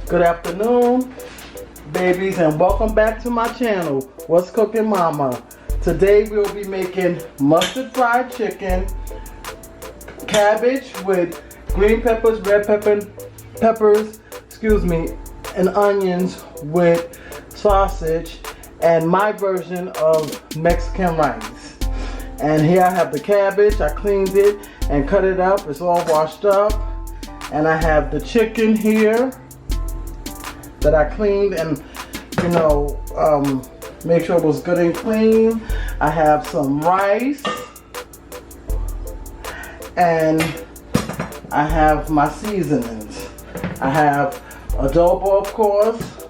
Good afternoon, babies, and welcome back to my channel, What's Cooking Mama. Today we'll be making mustard fried chicken, cabbage with green peppers, red peppers, and onions with sausage, and my version of Mexican rice. And here I have the cabbage. I cleaned it and cut it up. It's all washed up. And I have the chicken here that I cleaned and, make sure it was good and clean. I have some rice, and I have my seasonings. I have adobo, of course.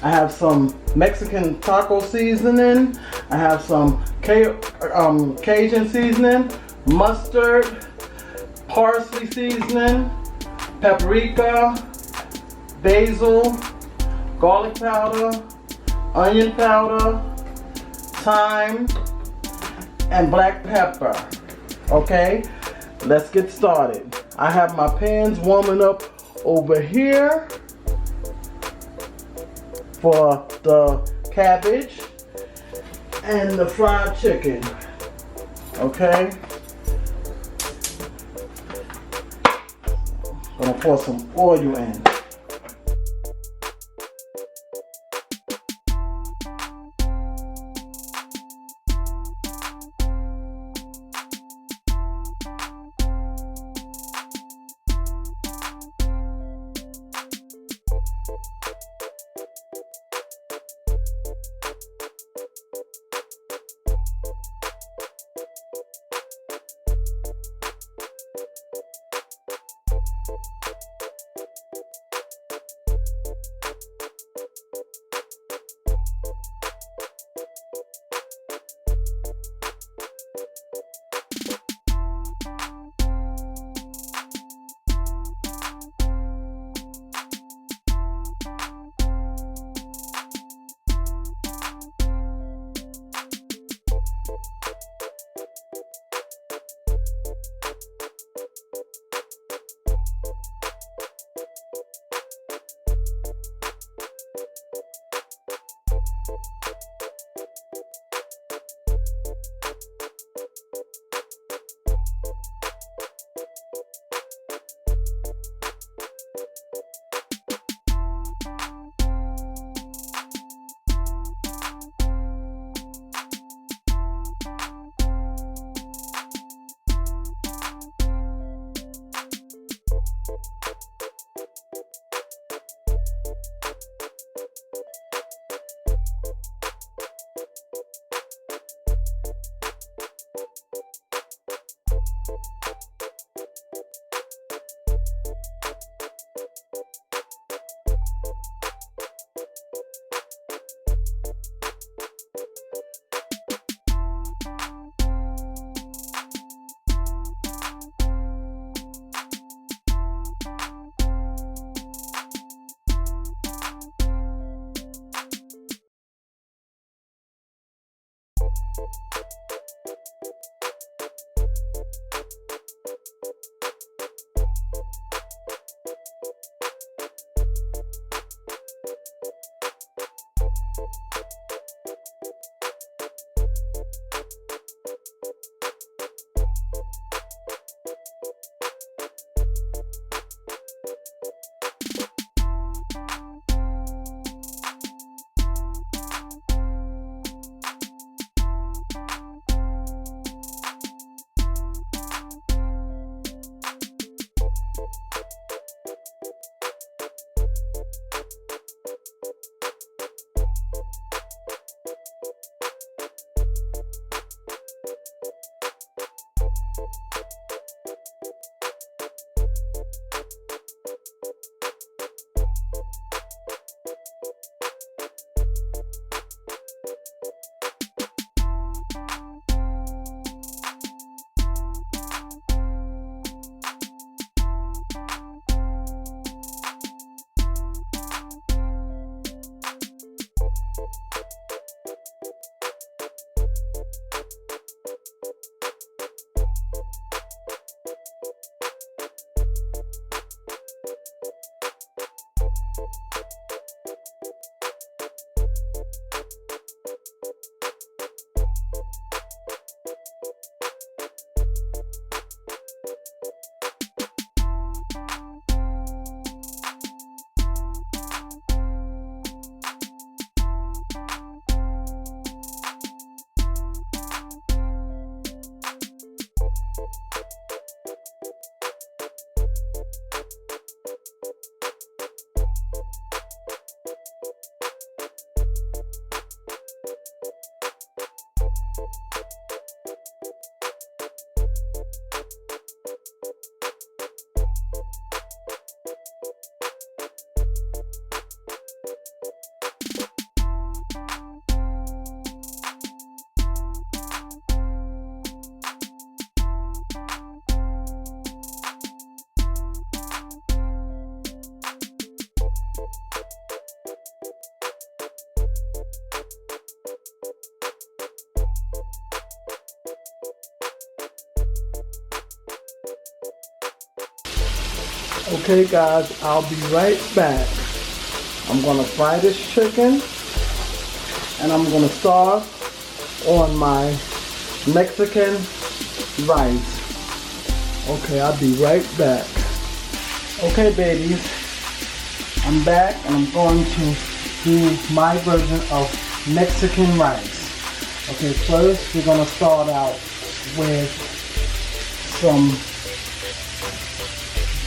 I have some Mexican taco seasoning. I have some Cajun seasoning, mustard, parsley seasoning, paprika, basil, garlic powder, onion powder, thyme, and black pepper. Okay, let's get started. I have my pans warming up over here for the cabbage and the fried chicken. Okay, I'm gonna pour some oil in. Okay guys, I'll be right back. I'm gonna fry this chicken and I'm gonna start on my Mexican rice. Okay, I'll be right back. Okay babies, I'm back and I'm going to do my version of Mexican rice. Okay, first we're gonna start out with some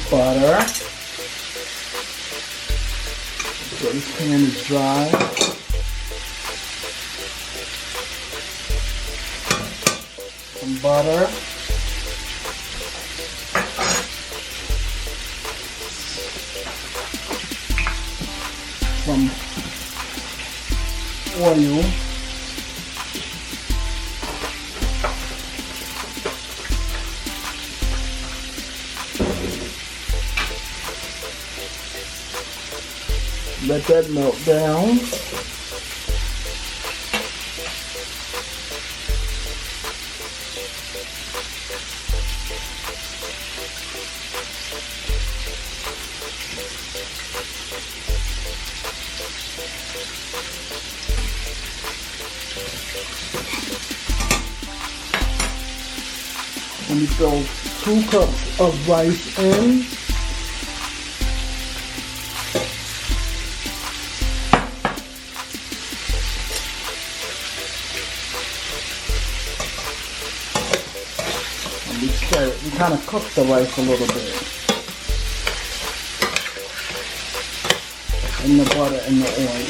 butter. So this pan is dry. Some butter. Some oil. Let that melt down. Let me throw 2 cups of rice in. We kind of cook the rice a little bit in the butter and the oil.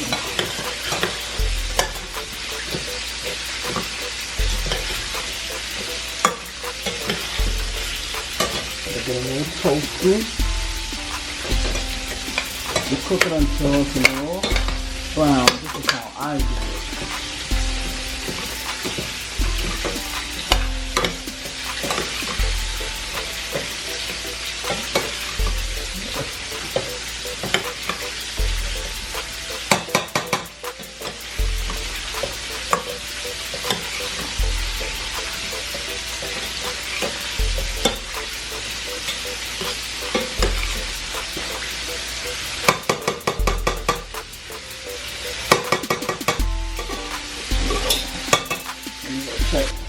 Get a little toasty. You cook it until it's a little brown. This is how I do it.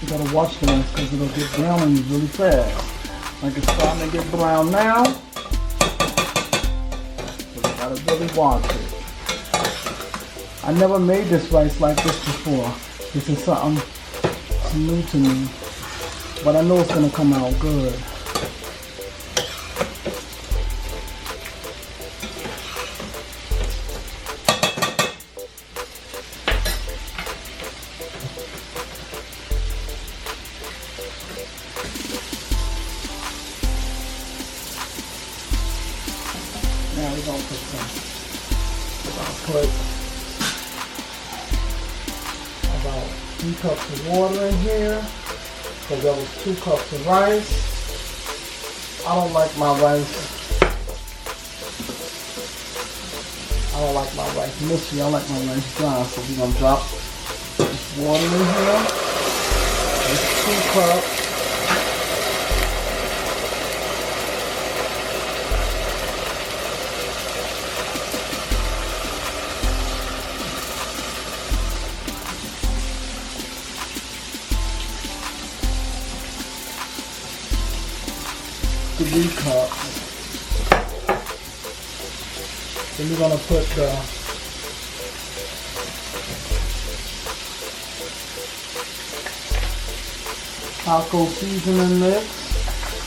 You gotta watch the rice because it'll get brown on you really fast. Like it's starting to get brown now. So you gotta really watch it. I never made this rice like this before. This is something new to me. But I know it's gonna come out good. Now we're going to put about 3 cups of water in here because that was 2 cups of rice. I don't like my rice mushy. I like my rice dry. So we're going to drop this water in here. It's 2 cups. Three cups. Then we're gonna put the taco seasoning mix.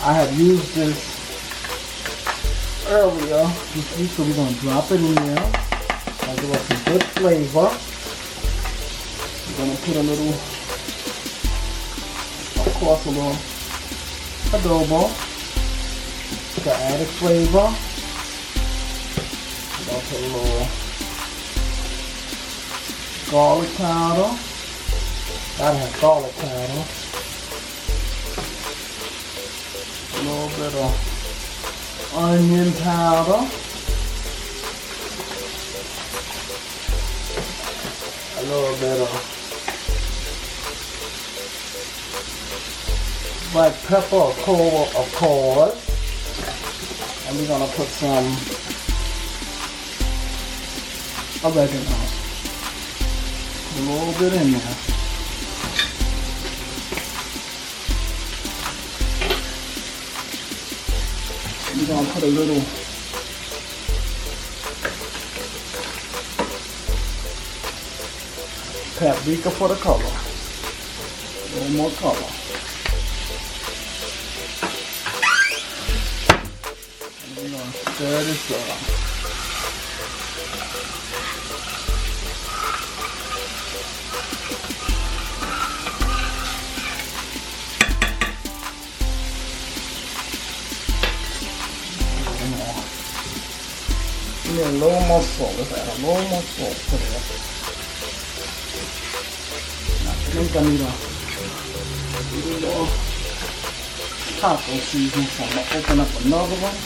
I have used this earlier this week, so we're gonna drop it in there. I'll give us some good flavor. We're gonna put a little, of course, a little adobo to add a flavor. I'm gonna put a little garlic powder. Gotta have garlic powder. A little bit of onion powder. A little bit of black pepper, of course. And we're gonna put some oregano. Put a little bit in there. We're gonna put a little paprika for the color. A little more color. And we're gonna stir this up. A little more salt. Let's add a little more salt to that. I think I need a little taco seasoning, so I'm gonna open up another one.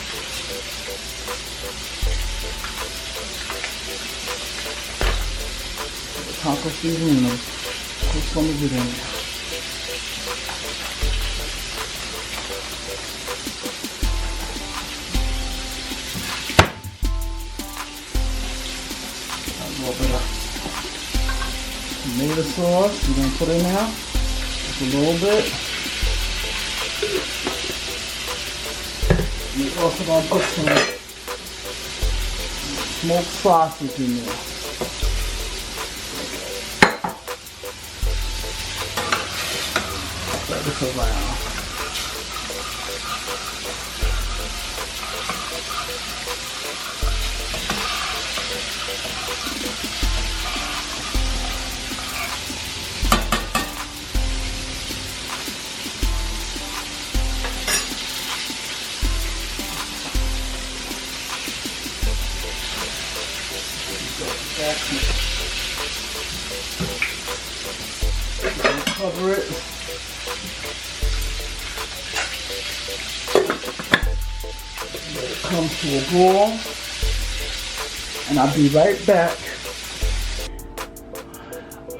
The taco seasoning, and put some of it in there. A little bit of tomato sauce we're gonna put in there, just a little bit. We're also gonna put some smoked sausage in there. Spread this around. Cover it. Let it come to a boil. And I'll be right back.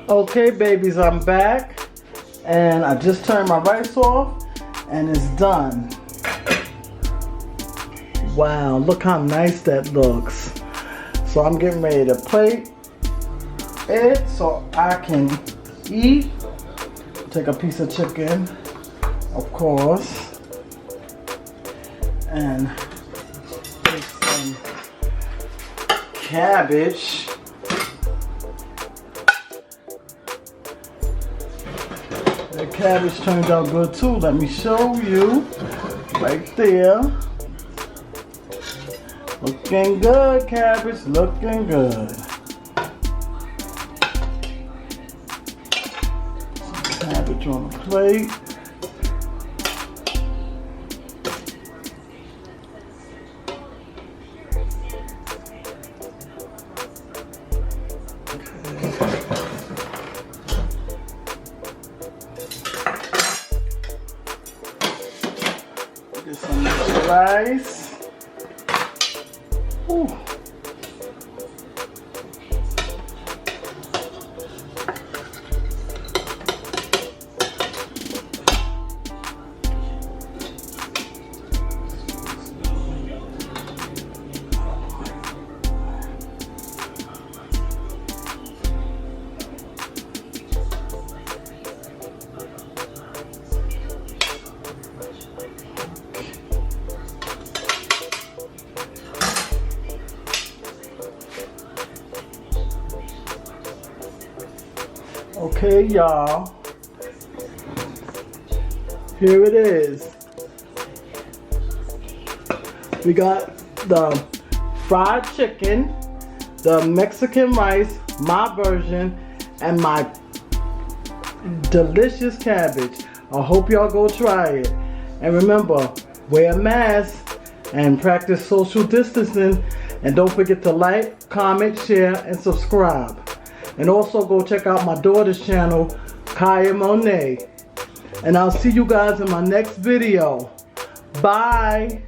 Okay, babies, I'm back. And I just turned my rice off and it's done. Wow, look how nice that looks. So I'm getting ready to plate it so I can eat. Take a piece of chicken, of course, and take some cabbage. The cabbage turned out good too. Let me show you right there. Looking good, cabbage, looking good. Cabbage on the plate. Get some rice. Ooh. Okay, y'all, here it is. We got the fried chicken, the Mexican rice, my version, and my delicious cabbage. I hope y'all go try it. And remember, wear a mask and practice social distancing. And don't forget to like, comment, share, and subscribe. And also go check out my daughter's channel, Kaya Monet. And I'll see you guys in my next video. Bye.